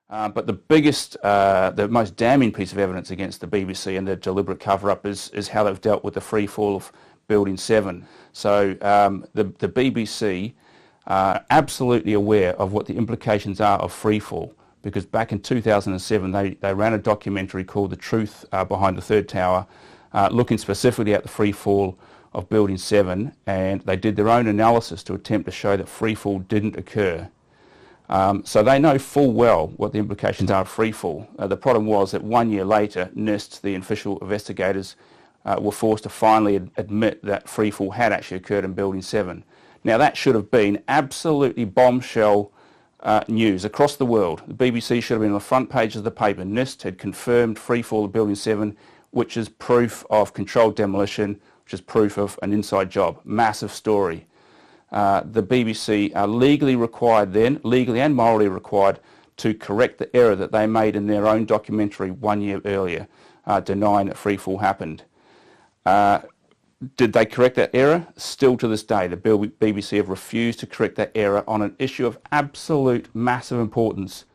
But the biggest, the most damning piece of evidence against the BBC and their deliberate cover-up is how they've dealt with the free fall of Building 7. So the BBC are absolutely aware of what the implications are of free fall, because back in 2007 they ran a documentary called The Truth Behind the Third Tower, looking specifically at the free fall of Building 7, and they did their own analysis to attempt to show that free fall didn't occur. So they know full well what the implications are of freefall. The problem was that 1 year later, NIST, the official investigators, were forced to finally admit that freefall had actually occurred in Building 7. Now that should have been absolutely bombshell news across the world. The BBC should have been on the front page of the paper. NIST had confirmed freefall of Building 7, which is proof of controlled demolition, which is proof of an inside job. Massive story. The BBC are legally required then, legally and morally required, to correct the error that they made in their own documentary 1 year earlier, denying that freefall happened. Did they correct that error? Still to this day, the BBC have refused to correct that error on an issue of absolute massive importance